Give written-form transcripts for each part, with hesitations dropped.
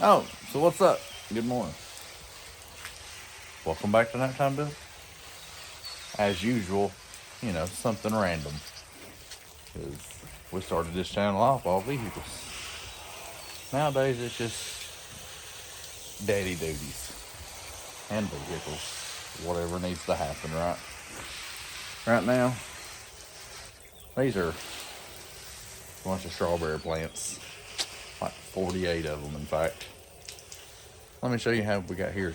Oh, so what's up? Good morning. Welcome back to Nighttime Bill. As usual, something random. Because we started this channel off all vehicles. Nowadays, it's just daddy duties and vehicles. Whatever needs to happen, right? Right now, these are a bunch of strawberry plants. Like 48 of them, in fact. Let me show you how we got here.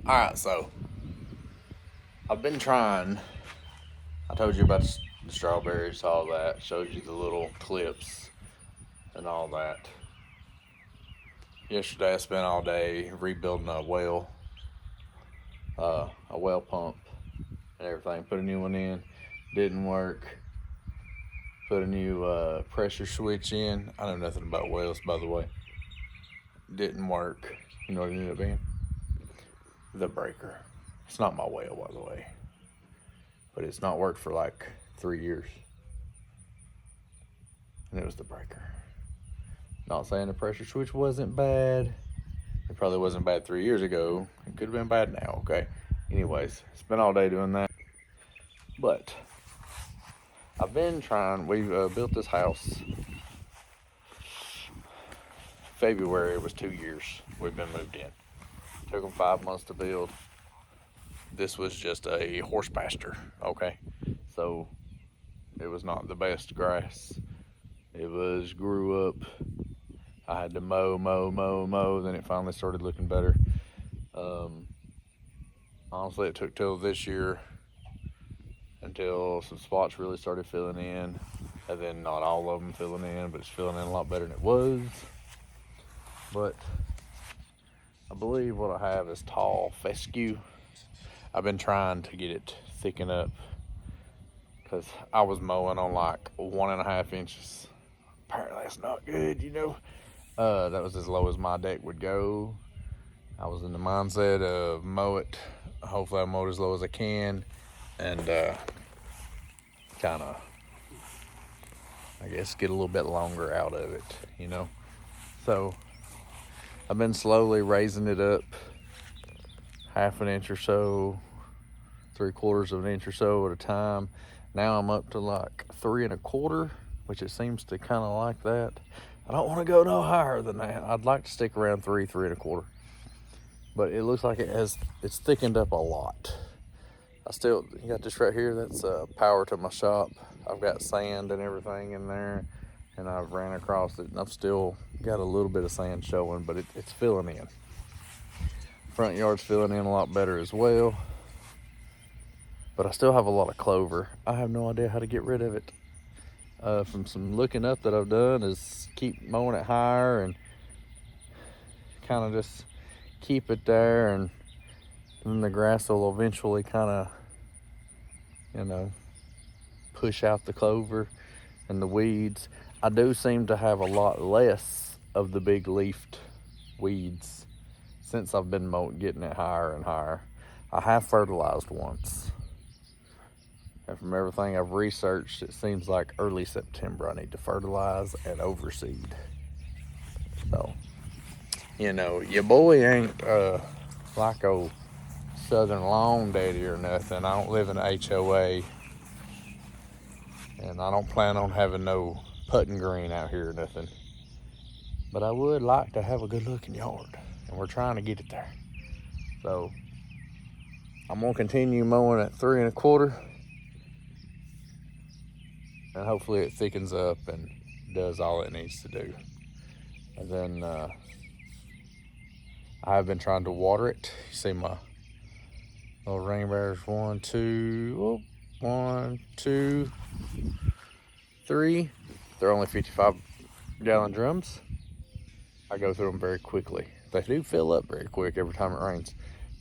Alright, so I've been trying. I told you about the strawberries, all that. Showed you the little clips and all that. Yesterday I spent all day rebuilding a well pump and everything. Put a new one in, didn't work. Put a new pressure switch in. I know nothing about wells, by the way. Didn't work. You know what it ended up being? The breaker. It's not my well, by the way, but it's not worked for like 3 years, and it was the breaker. Not saying the pressure switch wasn't bad. It probably wasn't bad 3 years ago. It could have been bad now, okay? Anyways, spent all day doing that. But I've been trying. We've built this house. February was 2 years we've been moved in. Took them 5 months to build. This was just a horse pasture, okay? So it was not the best grass. It was grew up. I had to mow. Then it finally started looking better. Honestly, it took till this year until some spots really started filling in. And then not all of them filling in, but it's filling in a lot better than it was. But I believe what I have is tall fescue. I've been trying to get it thicken up because I was mowing on like 1.5 inches. Apparently that's not good, That was as low as my deck would go. I was in the mindset of mow it. Hopefully I mowed as low as I can and kind of, I guess, get a little bit longer out of it, So I've been slowly raising it up 1/2 inch or so, 3/4 of an inch or so at a time. Now I'm up to like 3 1/4, which it seems to kind of like that. I don't want to go no higher than that. I'd like to stick around 3 1/4. But it looks like it's thickened up a lot. I still got this right here. That's power to my shop. I've got sand and everything in there, and I've ran across it, and I've still got a little bit of sand showing, but it's filling in. Front yard's filling in a lot better as well. But I still have a lot of clover. I have no idea how to get rid of it. From some looking up that I've done is keep mowing it higher and kind of just keep it there, and then the grass will eventually kind of, push out the clover and the weeds. I do seem to have a lot less of the big leafed weeds since I've been getting it higher and higher. I have fertilized once, and from everything I've researched, it seems like early September I need to fertilize and overseed. So, your boy ain't like a Southern lawn daddy or nothing. I don't live in an HOA, and I don't plan on having no putting green out here or nothing. But I would like to have a good looking yard, and we're trying to get it there. So I'm gonna continue mowing at 3 1/4, and hopefully it thickens up and does all it needs to do. And then I've been trying to water it. You see my little ring bearers, 1, 2, 1, 2, 3. They're only 55-gallon drums. I go through them very quickly. They do fill up very quick every time it rains,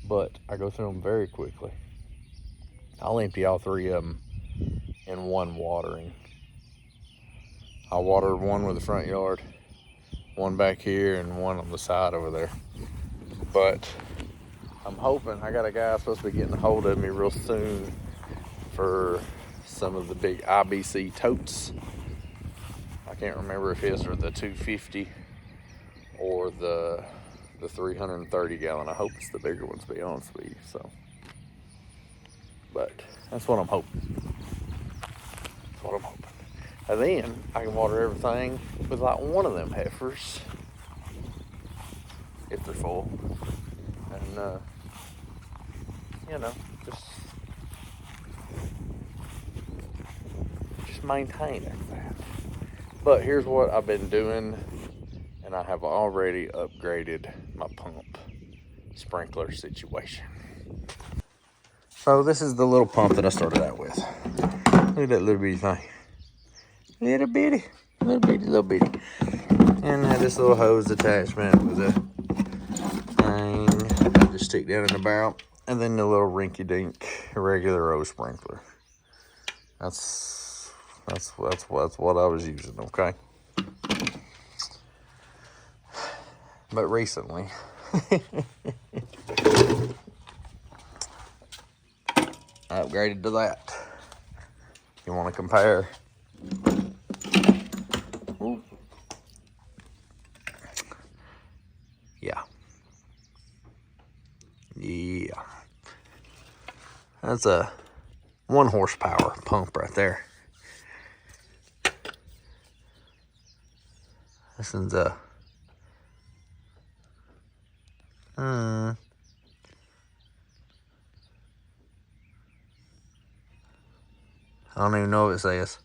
but I go through them very quickly. I'll empty all 3 of them in one watering. I'll water one with the front yard, one back here, and one on the side over there. But I'm hoping, I got a guy supposed to be getting a hold of me real soon for some of the big IBC totes. I can't remember if his are the 250 or the 330-gallon. I hope it's the bigger ones, to be honest with you. So, but that's what I'm hoping. That's what I'm hoping. And then I can water everything with like one of them heifers if they're full. And you know, just maintain it that. But here's what I've been doing, and I have already upgraded my pump sprinkler situation. So this is the little pump that I started out with. Look at that little bitty thing. Little bitty. And I had this little hose attachment with a thing I just stick down in the barrel. And then the little rinky-dink regular rose sprinkler. That's what I was using, okay? But recently, I upgraded to that. You want to compare? Ooh. Yeah. That's a 1 horsepower pump right there. This one's a I don't even know what it says.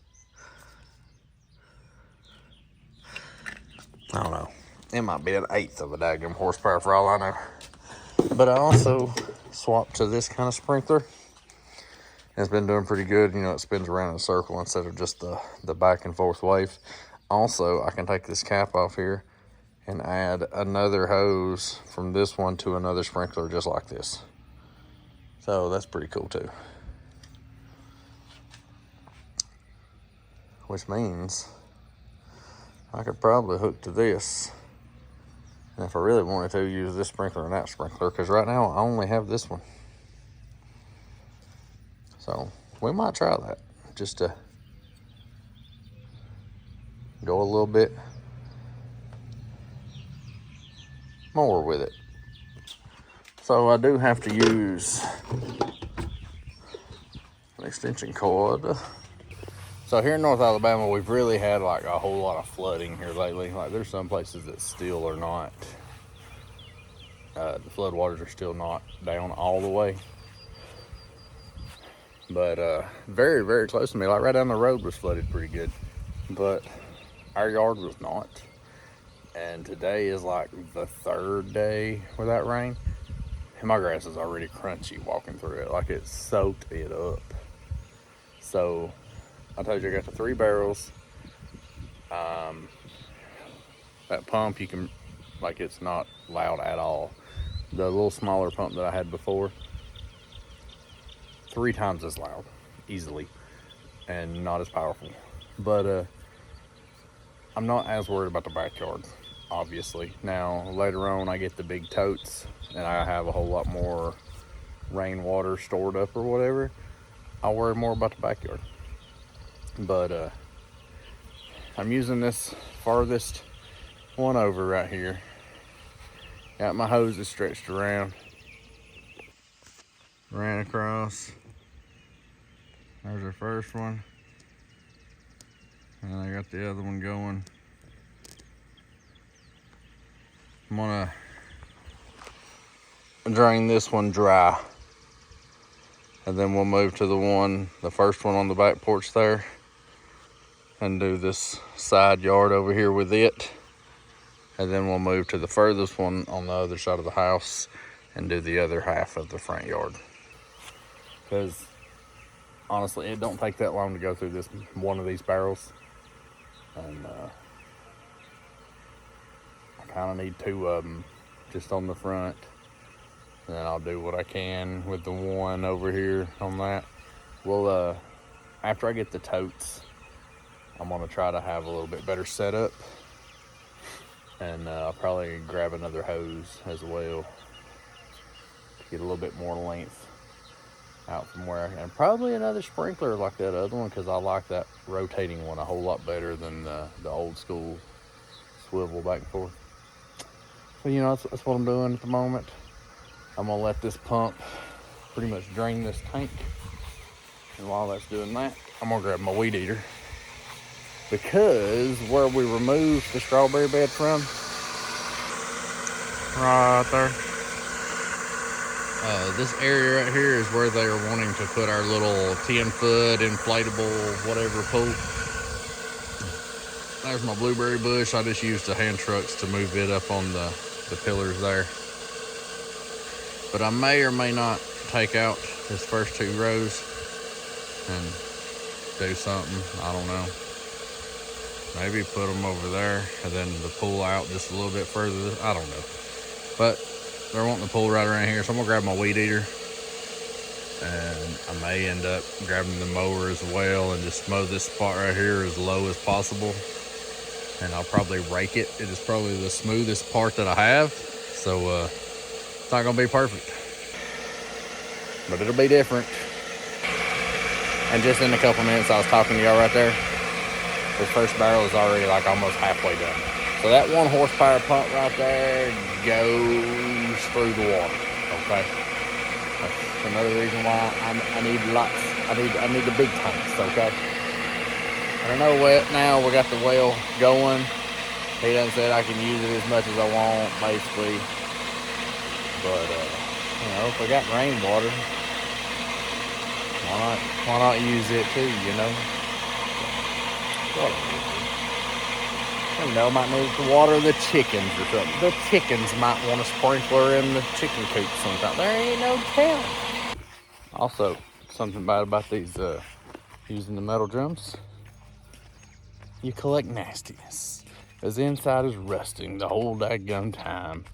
I don't know. It might be 1/8 of a daggum horsepower for all I know. But I also swapped to this kind of sprinkler. It's been doing pretty good. You know, it spins around in a circle instead of just the back and forth wave. Also, I can take this cap off here and add another hose from this one to another sprinkler just like this. So that's pretty cool too. Which means I could probably hook to this. And if I really wanted to, use this sprinkler and that sprinkler, because right now I only have this one. So we might try that just to go a little bit more with it. So I do have to use an extension cord. So here in North Alabama, we've really had like a whole lot of flooding here lately. Like there's some places that still are not, the flood waters are still not down all the way. But very, very close to me, like right down the road was flooded pretty good. But our yard was not. And today is like the 3rd day without rain. And my grass is already crunchy walking through it. Like it soaked it up. So I told you I got the 3 barrels. That pump, you can, like it's not loud at all. The little smaller pump that I had before, 3 times as loud, easily, and not as powerful. But I'm not as worried about the backyard, obviously. Now, later on, I get the big totes, and I have a whole lot more rainwater stored up or whatever. I'll worry more about the backyard. But I'm using this farthest one over right here. Got my hoses stretched around. Ran across. There's our first one. And I got the other one going. I'm gonna drain this one dry. And then we'll move to the first one on the back porch there, and do this side yard over here with it. And then we'll move to the furthest one on the other side of the house and do the other half of the front yard. Because honestly, it don't take that long to go through this one of these barrels. And I kind of need 2 of them just on the front. And then I'll do what I can with the one over here on that. Well, after I get the totes, I'm gonna try to have a little bit better setup. And I'll probably grab another hose as well to get a little bit more length out from where I can. And probably another sprinkler like that other one, because I like that rotating one a whole lot better than the old school swivel back and forth. So, you know, that's what I'm doing at the moment. I'm gonna let this pump pretty much drain this tank. And while that's doing that, I'm gonna grab my weed eater. Because where we removed the strawberry bed from, right there, this area right here is where they are wanting to put our little 10-foot inflatable whatever pool. There's my blueberry bush. I just used the hand trucks to move it up on the pillars there. But I may or may not take out this first 2 rows and do something. I don't know. Maybe put them over there and then the pool out just a little bit further. I don't know. But they're wanting the pool right around here, so I'm gonna grab my weed eater. And I may end up grabbing the mower as well and just mow this spot right here as low as possible. And I'll probably rake it. It is probably the smoothest part that I have. So it's not gonna be perfect, but it'll be different. And just in a couple minutes, I was talking to y'all right there. This first barrel is already like almost halfway done. So that 1 horsepower pump right there goes through the water. Okay, that's another reason why I need lots. I need the big tanks. Okay. I don't know what now. We got the well going. He done said I can use it as much as I want, basically. But you know, if we got rainwater, why not use it too? You know. You know, I might need to water the chickens or something. The chickens might want a sprinkler in the chicken coop sometime. There ain't no telling. Also, something bad about these using the metal drums. You collect nastiness. Because the inside is rusting the whole daggum time.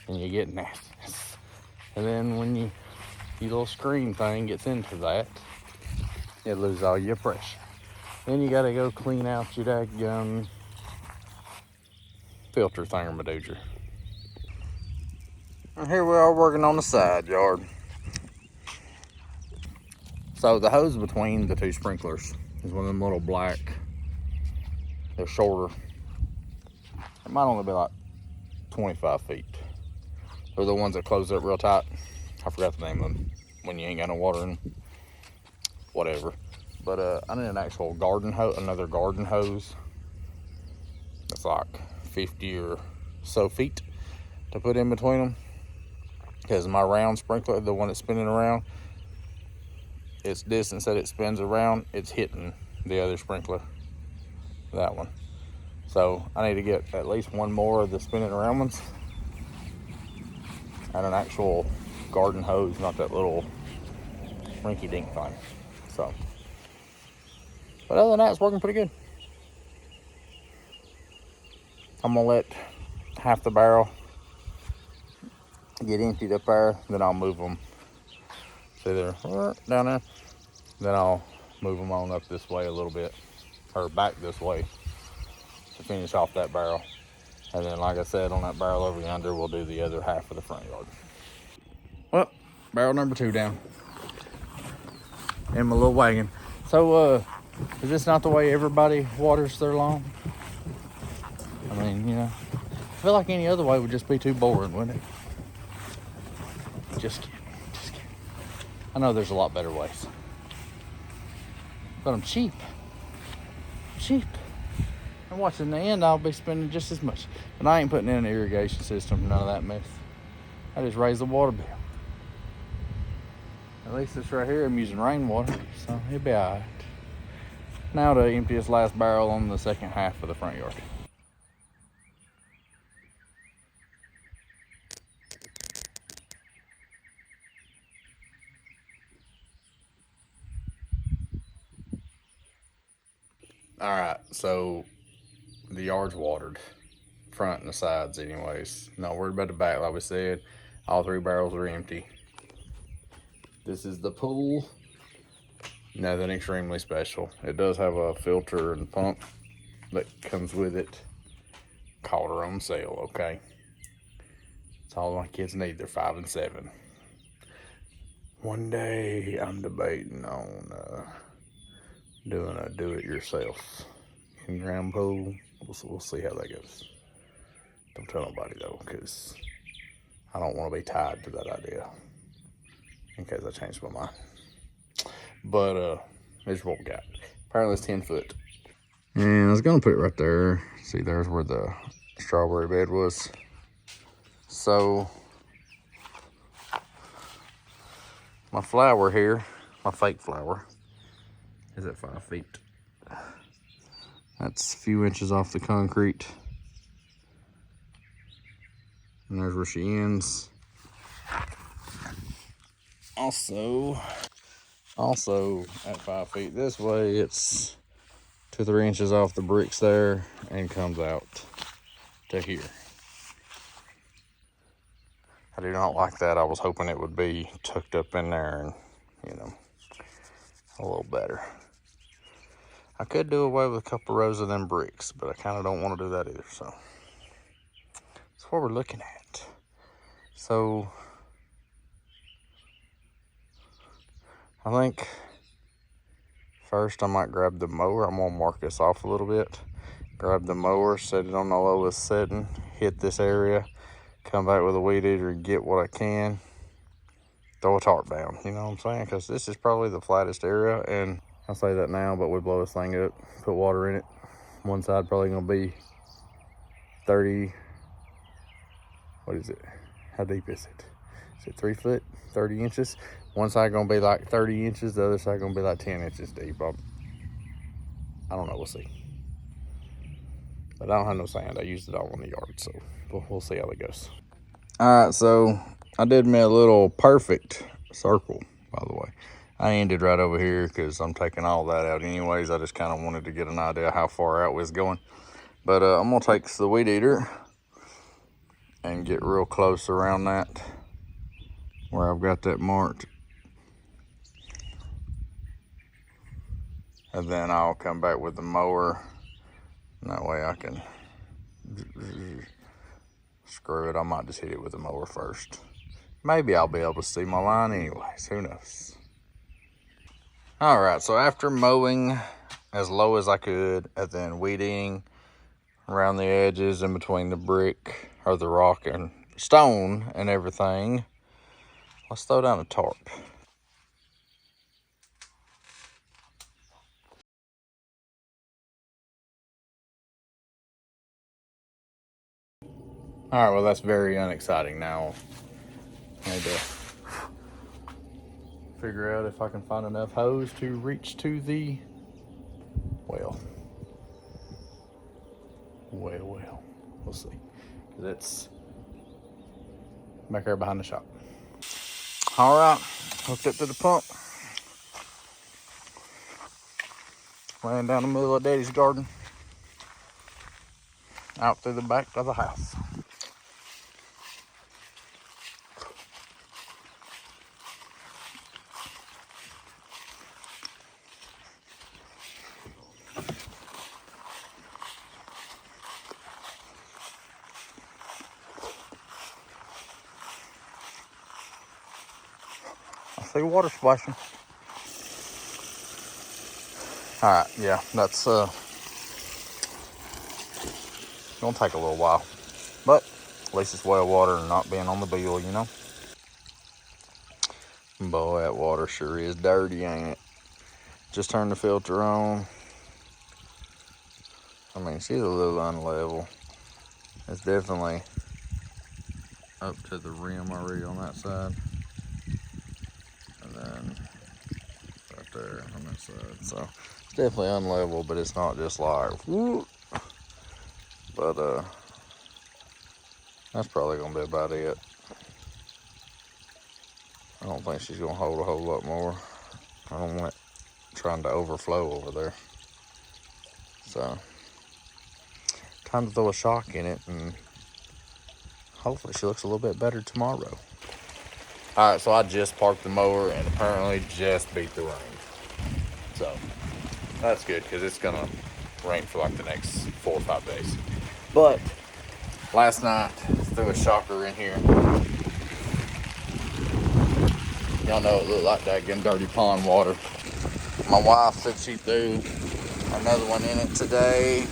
And you get nastiness. And then when your little screen thing gets into that, it loses all your pressure. Then you gotta go clean out your daggum filter thingamadooger. And here we are working on the side yard. So the hose between the 2 sprinklers is one of them little black. They're shorter. It might only be like 25 feet. They're the ones that close up real tight. I forgot the name of them. When you ain't got no water in them. Whatever. But I need an actual garden hose, another garden hose. It's like 50 or so feet to put in between them. Because my round sprinkler, the one that's spinning around, its distance that it spins around, it's hitting the other sprinkler. That one. So I need to get at least 1 more of the spinning around ones. And an actual garden hose, not that little rinky-dink thing. So. But other than that, it's working pretty good. I'm gonna let half the barrel get emptied up there, then I'll move them. See there, down there. Then I'll move them on up this way a little bit, or back this way to finish off that barrel. And then, like I said, on that barrel over yonder, we'll do the other half of the front yard. Well, barrel number 2 down in my little wagon. So, is this not the way everybody waters their lawn? I mean, you know, I feel like any other way would just be too boring, wouldn't it? Just kidding. I know there's a lot better ways. But I'm cheap. And watch, in the end, I'll be spending just as much. But I ain't putting in an irrigation system, none of that mess. I just raised the water bill. At least this right here, I'm using rainwater, so it'll be all right. Now to empty this last barrel on the second half of the front yard. All right, so the yard's watered, front and the sides anyways. Not worried about the back, like we said. All 3 barrels are empty. This is the pool. Nothing extremely special. It does have a filter and pump that comes with it. Caught her on sale, okay? That's all my kids need. They're 5 and 7. One day I'm debating on doing a do-it-yourself in-ground pool. We'll see how that goes. Don't tell nobody though, because I don't want to be tied to that idea in case I change my mind. But here's what we got. Apparently it's 10 foot. And I was gonna put it right there. See, there's where the strawberry bed was. So my flower here, my fake flower, is at 5 feet. That's a few inches off the concrete. And there's where she ends. Also at 5 feet this way, it's 2 or 3 inches off the bricks there and comes out to here. I do not like that. I was hoping it would be tucked up in there and, you know, a little better. I could do away with a couple rows of them bricks, but I kind of don't want to do that either, so that's what we're looking at. So I think first I might grab the mower. I'm gonna mark this off a little bit. Grab the mower, set it on the lowest setting, hit this area, come back with a weed eater and get what I can. Throw a tarp down, you know what I'm saying? Because this is probably the flattest area, and I say that now, but we blow this thing up, put water in it. One side probably gonna be 30, what is it? How deep is it? Is it 3 foot, 30 inches? One side gonna be like 30 inches, the other side gonna be like 10 inches deep. I don't know, we'll see. But I don't have no sand, I used it all in the yard, so we'll see how it goes. All right, so I did me a little perfect circle, by the way. I ended right over here because I'm taking all that out anyways. I just kind of wanted to get an idea how far out we was going. But I'm gonna take the weed eater and get real close around that, where I've got that marked. And then I'll come back with the mower. And that way I can screw it. I might just hit it with the mower first. Maybe I'll be able to see my line anyways, who knows. All right, so after mowing as low as I could and then weeding around the edges in between the brick or the rock and stone and everything, let's throw down a tarp. All right, well, that's very unexciting. Now I need to figure out if I can find enough hose to reach to the well. We'll see. Cause it's back there behind the shop. All right, hooked up to the pump. Laying down the middle of Daddy's garden, out through the back of the house. I see water splashing. All right, yeah, that's gonna take a little while, but at least it's well water and not being on the bill, you know. Boy, that water sure is dirty, ain't it? Just turned the filter on. I mean, she's a little unlevel. It's definitely up to the rim already on that side. And then right there on that side. So it's definitely unlevel, but it's not just like, whoop. But that's probably gonna be about it. I don't think she's gonna hold a whole lot more. I don't want it trying to overflow over there. So time to throw a shock in it, and hopefully she looks a little bit better tomorrow. All right, so I just parked the mower and apparently just beat the rain. So that's good because it's gonna rain for like the next 4 or 5 days. But last night threw a shocker in here. Y'all know it looked like that getting dirty pond water. My wife said she threw another one in it today.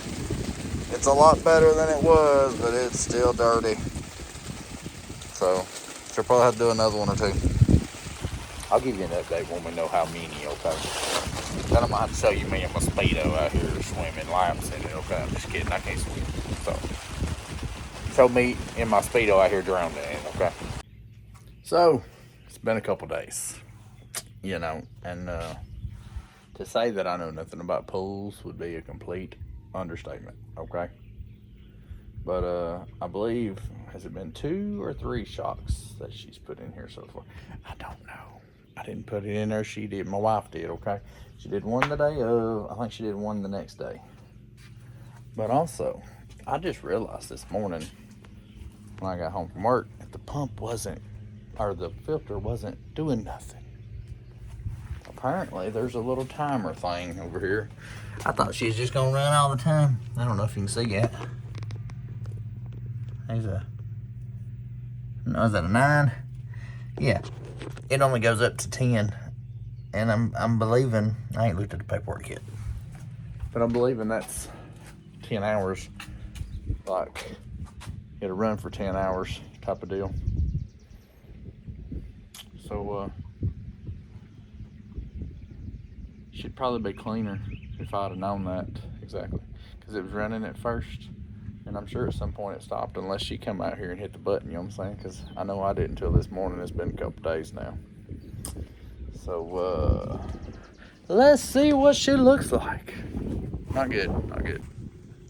It's a lot better than it was, but it's still dirty. So she'll probably have to do another one or two. I'll give you an update when we know how many, okay? Then I'm gonna have to show you me and my Speedo out here swimming laps in it, okay? I'm just kidding, I can't swim. So show me in my Speedo out here drowning in it, okay? So it's been a couple days, you know, and to say that I know nothing about pools would be a complete understatement, okay? But I believe, has it been 2 or 3 shocks that she's put in here so far? I don't know. I didn't put it in there. She did. My wife did, okay? She did one the day of. I think she did one the next day. But also, I just realized this morning when I got home from work that the pump wasn't, or the filter wasn't doing nothing. Apparently, there's a little timer thing over here. I thought she was just gonna run all the time. I don't know if you can see yet. There's a, no, is that a 9? Yeah, it only goes up to 10, and I'm believing, I ain't looked at the paperwork yet, but I'm believing that's 10 hours, like it'll run for 10 hours type of deal. So should probably be cleaner if I'd have known that exactly, because it was running at first. And I'm sure at some point it stopped, unless she come out here and hit the button, you know what I'm saying? Because I know I didn't until this morning. It's been a couple days now. So, let's see what she looks like. Not good, not good.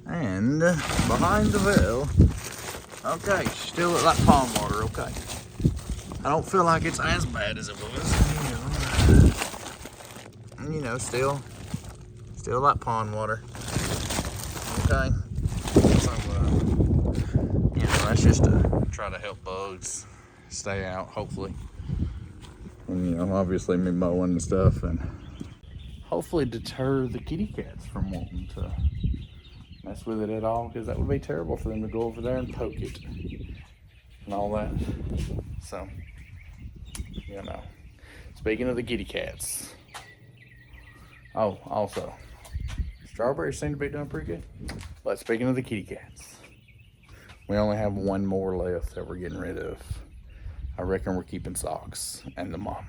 And behind the veil, okay, she still look like pond water, okay. I don't feel like it's as bad as it was, you know, still like pond water, okay. You know, that's just to try to help bugs stay out, hopefully. And, you know, obviously me mowing and stuff, and hopefully deter the kitty cats from wanting to mess with it at all, because that would be terrible for them to go over there and poke it and all that. So, you know, speaking of the kitty cats, oh, also, strawberries seem to be doing pretty good. But speaking of the kitty cats, we only have one more left that we're getting rid of. I reckon we're keeping Socks and the mama.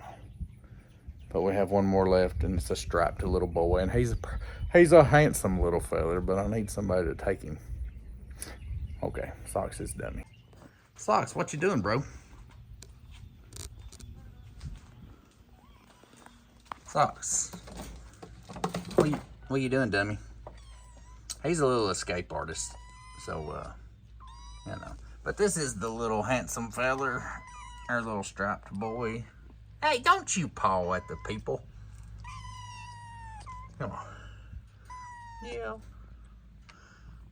But we have one more left, and it's a striped little boy, and he's a handsome little fella, but I need somebody to take him. Okay, Socks is dummy. Socks, what you doing, bro? Socks. What you doing, dummy? He's a little escape artist, so, you know. But this is the little handsome feller, our little striped boy. Hey, don't you paw at the people. Come on. Yeah.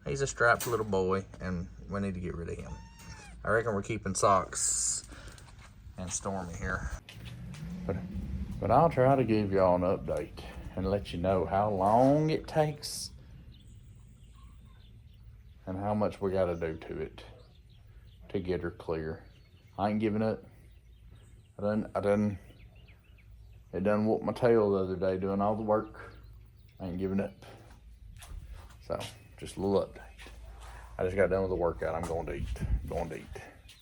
He's a striped little boy, and we need to get rid of him. I reckon we're keeping Socks and Stormy here. But I'll try to give y'all an update and let you know how long it takes and how much we gotta do to it to get her clear. I ain't giving up. It done whooped my tail the other day doing all the work. I ain't giving up. So, just a little update. I just got done with the workout. I'm going to eat.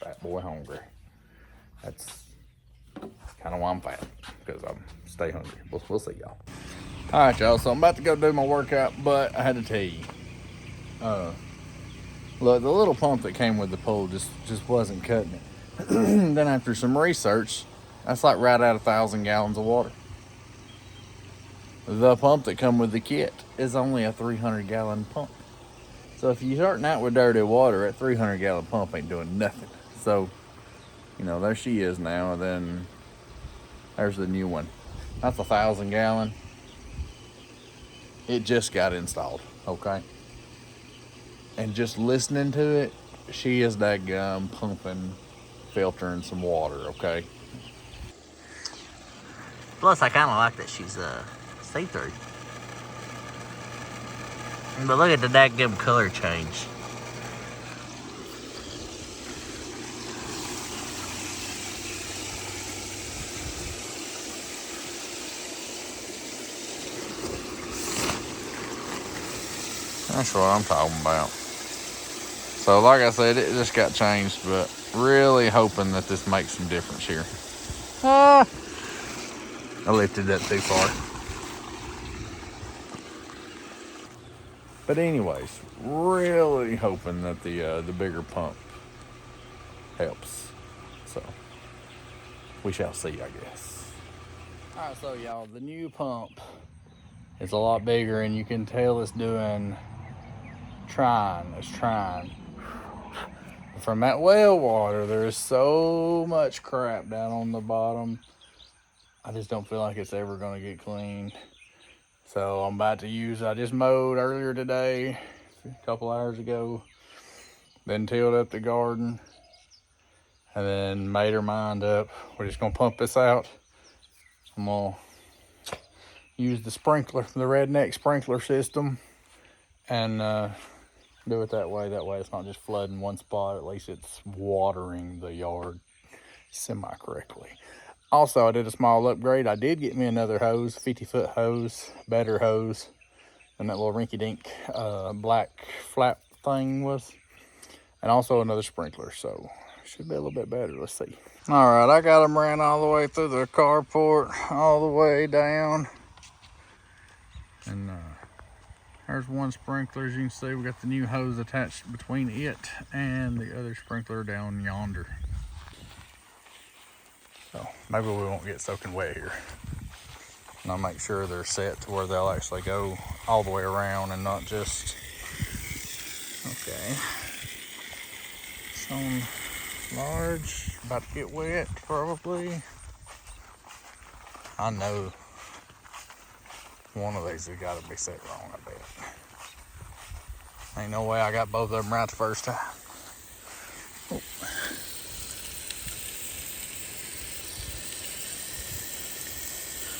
Fat boy hungry. That's kind of why I'm fat, because I stay hungry. We'll see y'all. All right, y'all. So I'm about to go do my workout, but I had to tell you, look, the little pump that came with the pool just wasn't cutting it. Then after some research, that's like right at 1,000 gallons of water. The pump that come with the kit is only a 300 gallon pump. So if you're starting out with dirty water, that 300 gallon pump ain't doing nothing. So, there she is now, and then there's the new one. That's 1,000 gallon. It just got installed, okay? And just listening to it, she is that gum pumping, filtering some water, okay? Plus, I kind of like that she's see-through. But look at the dadgum color change. That's what I'm talking about. So like I said, it just got changed, but really hoping that this makes some difference here. I lifted that too far. But anyways, really hoping that the bigger pump helps. So we shall see, I guess. All right, so y'all, the new pump is a lot bigger, and you can tell it's trying. From that well water, there is so much crap down on the bottom. I just don't feel like it's ever gonna get clean. So I'm about to I just mowed earlier today, a couple hours ago, then tilled up the garden, and then made her mind up. We're just gonna pump this out. I'm gonna use the redneck sprinkler system, and do it that way. That way it's not just flooding one spot. At least it's watering the yard semi-correctly. Also, I did a small upgrade. I did get me another hose, 50-foot hose, better hose than that little rinky-dink black flap thing was. And also another sprinkler, so should be a little bit better. Let's see. All right, I got them ran all the way through the carport, all the way down. And there's one sprinkler. As you can see, we got the new hose attached between it and the other sprinkler down yonder. So maybe we won't get soaking wet here. And I'll make sure they're set to where they'll actually go all the way around and not just, okay. Some large, about to get wet probably. I know one of these has got to be set wrong, I bet. Ain't no way I got both of them right the first time. Oh.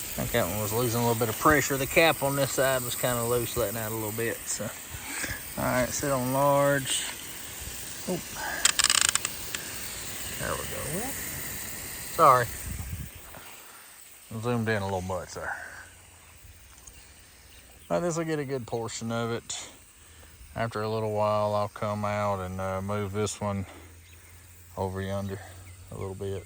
I think that one was losing a little bit of pressure. The cap on this side was kind of loose, letting out a little bit. So, all right, sit on large. Oh. There we go. Sorry. Zoomed in a little much there. But this will get a good portion of it. After a little while, I'll come out and move this one over yonder a little bit.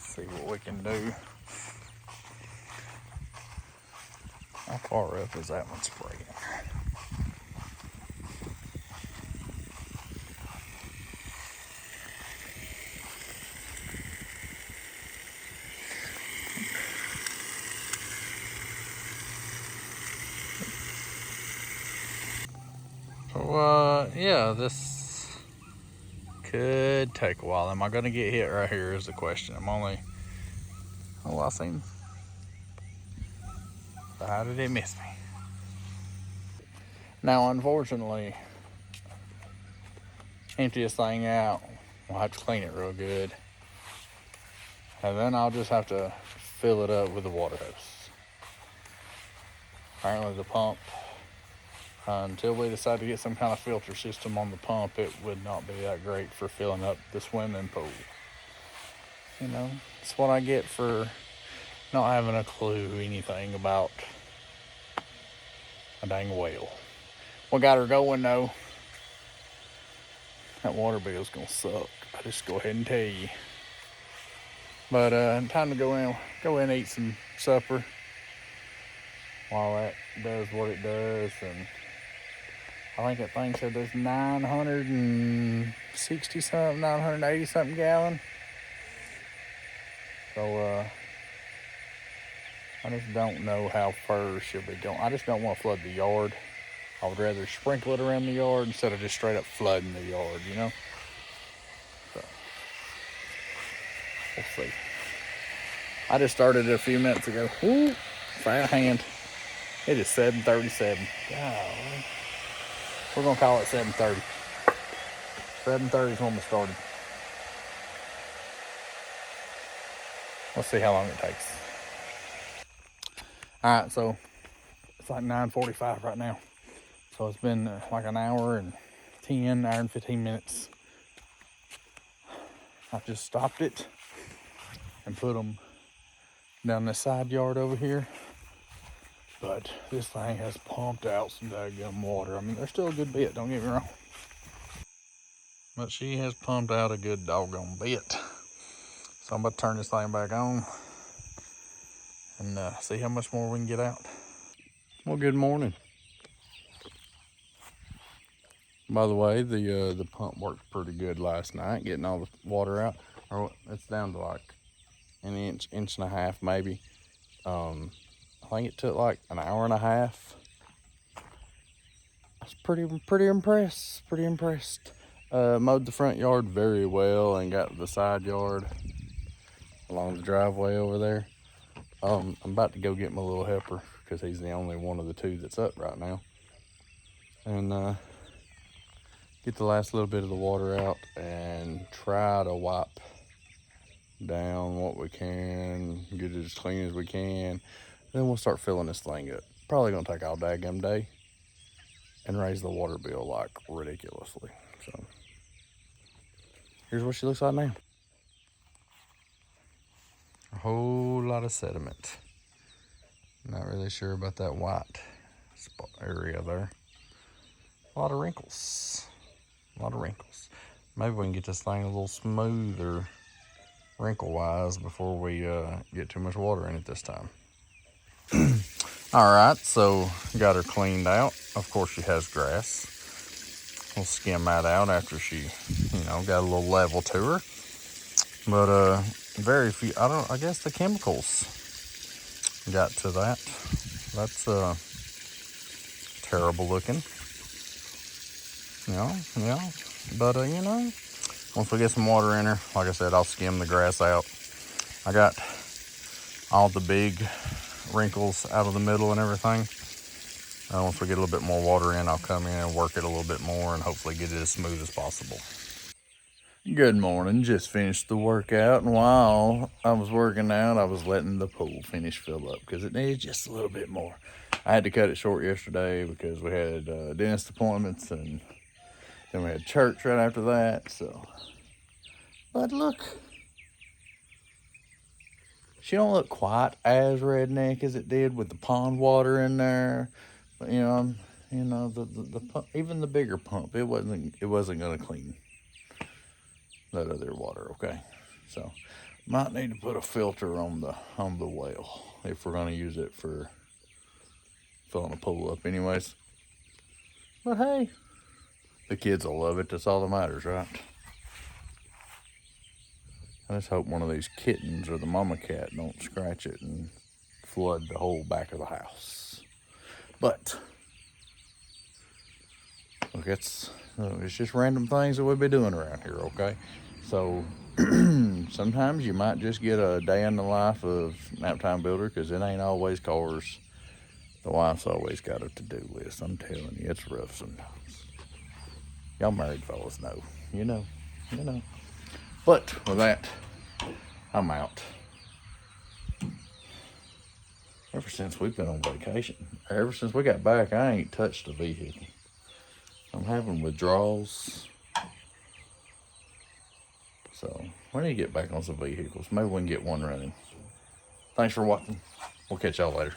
See what we can do. How far up is that one spraying? So, yeah, this could take a while. Am I going to get hit right here is the question. I seen. So how did it miss me? Now, unfortunately, empty this thing out. We'll have to clean it real good. And then I'll just have to fill it up with the water hose. Apparently the pump, until we decide to get some kind of filter system on the pump, it would not be that great for filling up the swimming pool. It's what I get for not having a clue anything about a dang whale. We got her going though. That water bill's gonna suck. I just go ahead and tell you. But time to go in and eat some supper while that does what it does, and I think that thing said there's 960 something, 980 something gallon. So I just don't know how far she'll be going. I just don't want to flood the yard. I would rather sprinkle it around the yard instead of just straight up flooding the yard, you know? So, we'll see. I just started it a few minutes ago. Ooh, fat hand. It is 7:37. Golly. We're going to call it 7:30. 7:30 is when we started. Let's see how long it takes. All right, so it's like 9:45 right now. So it's been like an hour and 15 minutes. I just stopped it and put them down this side yard over here. But this thing has pumped out some daggum water. I mean, there's still a good bit, don't get me wrong. But she has pumped out a good doggone bit. So I'm about to turn this thing back on and see how much more we can get out. Well, good morning. By the way, the pump worked pretty good last night, getting all the water out. Or it's down to like an inch and a half maybe. I think it took like an hour and a half. I was pretty impressed. Mowed the front yard very well and got the side yard along the driveway over there. I'm about to go get my little helper because he's the only one of the two that's up right now. And get the last little bit of the water out and try to wipe down what we can, get it as clean as we can. Then we'll start filling this thing up. Probably gonna take all daggum day and raise the water bill like ridiculously. So here's what she looks like now. A whole lot of sediment. Not really sure about that white spot area there. A lot of wrinkles. Maybe we can get this thing a little smoother wrinkle-wise before we get too much water in it this time. All right, so got her cleaned out. Of course, she has grass. We'll skim that out after she, got a little level to her. But very few. I guess the chemicals got to that. That's terrible looking. Yeah. But once we get some water in her, like I said, I'll skim the grass out. I got all the big wrinkles out of the middle and everything. Once we get a little bit more water in, I'll come in and work it a little bit more and hopefully get it as smooth as possible. Good morning. Just finished the workout, and while I was working out, I was letting the pool fill up because it needed just a little bit more. I had to cut it short yesterday because we had dentist appointments, and then we had church right after that. So, but look, she don't look quite as redneck as it did with the pond water in there. But the pump, even the bigger pump, it wasn't gonna clean that other water. Okay, so might need to put a filter on the well if we're gonna use it for filling a pool up anyways. But hey, the kids will love it. That's all that matters, right? I just hope one of these kittens or the mama cat don't scratch it and flood the whole back of the house. But look, it's just random things that we be doing around here, okay? So sometimes you might just get a day in the life of Naptime Builder because it ain't always cars. The wife's always got a to-do list. I'm telling you, it's rough sometimes. Y'all married fellas know, you know. But with that, I'm out. Ever since we've been on vacation, ever since we got back, I ain't touched a vehicle. I'm having withdrawals. So we need to get back on some vehicles. Maybe we can get one running. Thanks for watching. We'll catch y'all later.